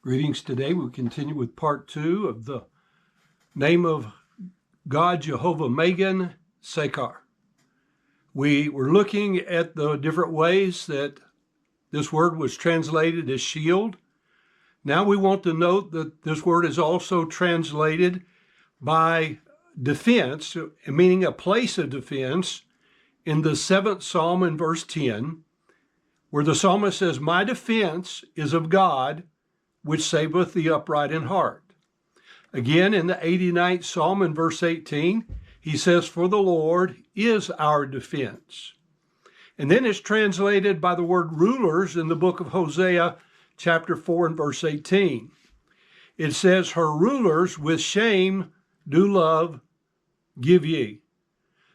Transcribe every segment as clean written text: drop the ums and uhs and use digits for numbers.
Greetings today. We continue with part 2 of the name of God, Jehovah Magen Shakar. We were looking at the different ways that this word was translated as shield. Now we want to note that this word is also translated by defense, meaning a place of defense, in the 7th Psalm in verse 10, where the psalmist says, "My defense is of God, which saveth the upright in heart." Again, in the 89th Psalm in verse 18, he says, "For the Lord is our defense." And then it's translated by the word rulers in the book of Hosea, chapter 4 and verse 18. It says, "Her rulers with shame do love give ye."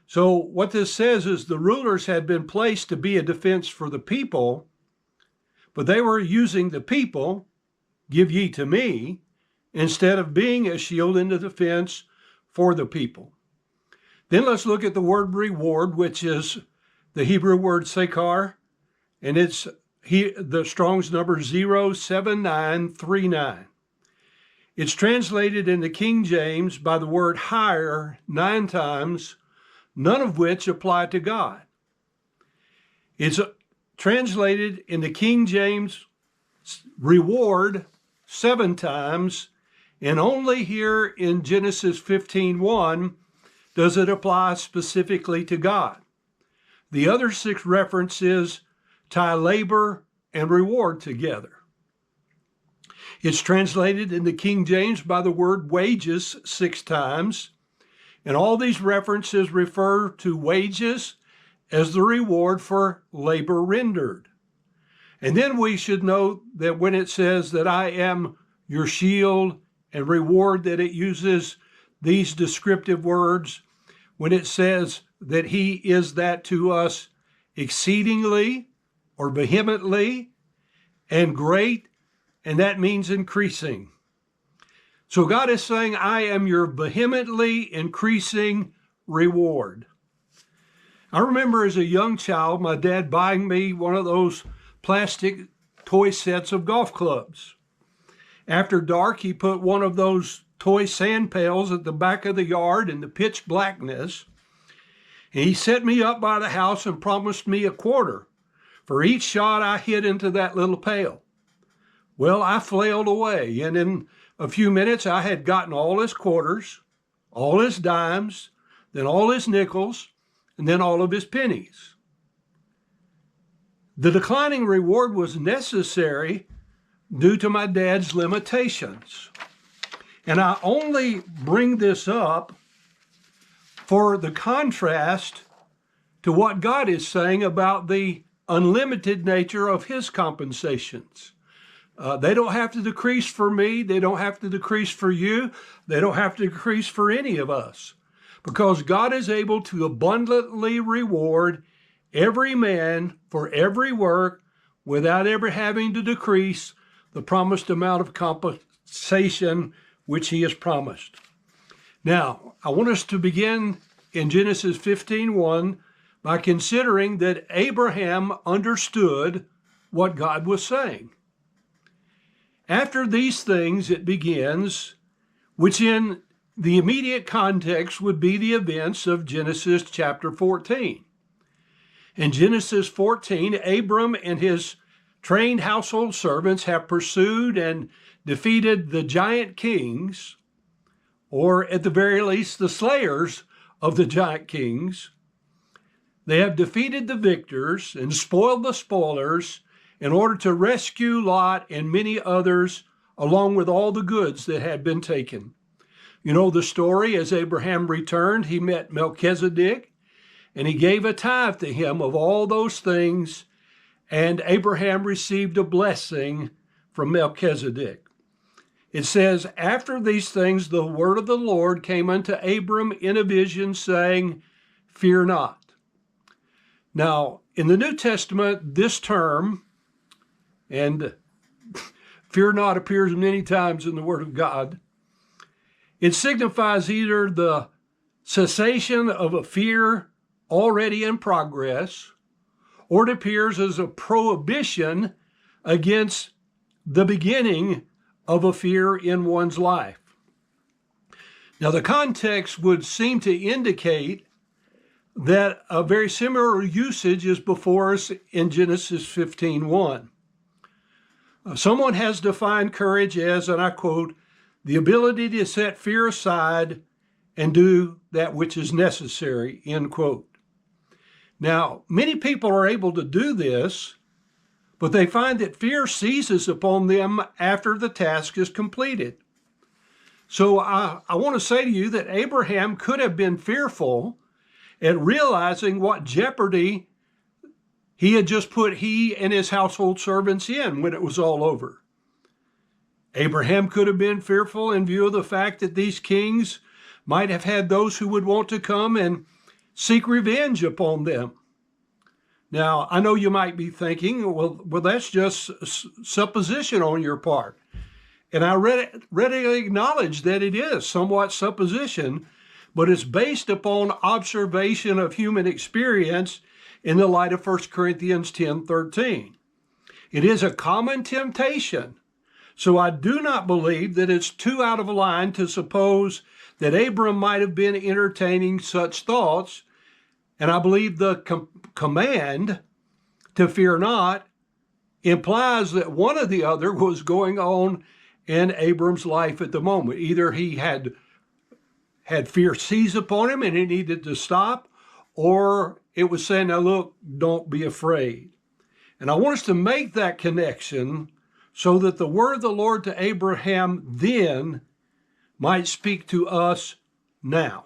So what this says is the rulers had been placed to be a defense for the people, but they were using the people, "Give ye to me," instead of being a shield and a defense for the people. Then let's look at the word reward, which is the Hebrew word Shakar, and it's the Strong's number 07939. It's translated in the King James by the word hire 9 times, none of which apply to God. It's translated in the King James reward 7 times, and only here in Genesis 15:1 does it apply specifically to God. The other 6 references tie labor and reward together. It's translated in the King James by the word wages 6 times, and all these references refer to wages as the reward for labor rendered. And then we should note that when it says that I am your shield and reward, that it uses these descriptive words. When it says that he is that to us exceedingly or vehemently and great, and that means increasing. So God is saying, I am your vehemently increasing reward. I remember as a young child, my dad buying me one of those plastic toy sets of golf clubs. After dark, he put one of those toy sand pails at the back of the yard in the pitch blackness. And he set me up by the house and promised me a quarter for each shot I hit into that little pail. Well, I flailed away, and in a few minutes, I had gotten all his quarters, all his dimes, then all his nickels, and then all of his pennies. The declining reward was necessary due to my dad's limitations. And I only bring this up for the contrast to what God is saying about the unlimited nature of his compensations. They don't have to decrease for me. They don't have to decrease for you. They don't have to decrease for any of us, because God is able to abundantly reward every man for every work without ever having to decrease the promised amount of compensation which he has promised. Now, I want us to begin in Genesis 15:1 by considering that Abraham understood what God was saying. After these things, it begins, which in the immediate context would be the events of Genesis chapter 14. In Genesis 14, Abram and his trained household servants have pursued and defeated the giant kings, or at the very least, the slayers of the giant kings. They have defeated the victors and spoiled the spoilers in order to rescue Lot and many others, along with all the goods that had been taken. You know the story. As Abraham returned, he met Melchizedek, and he gave a tithe to him of all those things, and Abraham received a blessing from Melchizedek. It says, after these things, the word of the Lord came unto Abram in a vision, saying, "Fear not." Now, in the New Testament, this term, and fear not appears many times in the Word of God, it signifies either the cessation of a fear already in progress, or it appears as a prohibition against the beginning of a fear in one's life. Now, the context would seem to indicate that a very similar usage is before us in Genesis 15:1. Someone has defined courage as, and I quote, the ability to set fear aside and do that which is necessary, end quote. Now, many people are able to do this, but they find that fear seizes upon them after the task is completed. So I want to say to you that Abraham could have been fearful at realizing what jeopardy he had just put he and his household servants in when it was all over. Abraham could have been fearful in view of the fact that these kings might have had those who would want to come and seek revenge upon them. Now, I know you might be thinking, well, that's just supposition on your part. And I readily acknowledge that it is somewhat supposition, but it's based upon observation of human experience in the light of 1 Corinthians 10:13. It is a common temptation, so I do not believe that it's too out of line to suppose that Abram might have been entertaining such thoughts, and I believe the command to fear not implies that one or the other was going on in Abram's life at the moment. Either he had fear seize upon him and he needed to stop, or it was saying, now look, don't be afraid. And I want us to make that connection so that the word of the Lord to Abraham then might speak to us now.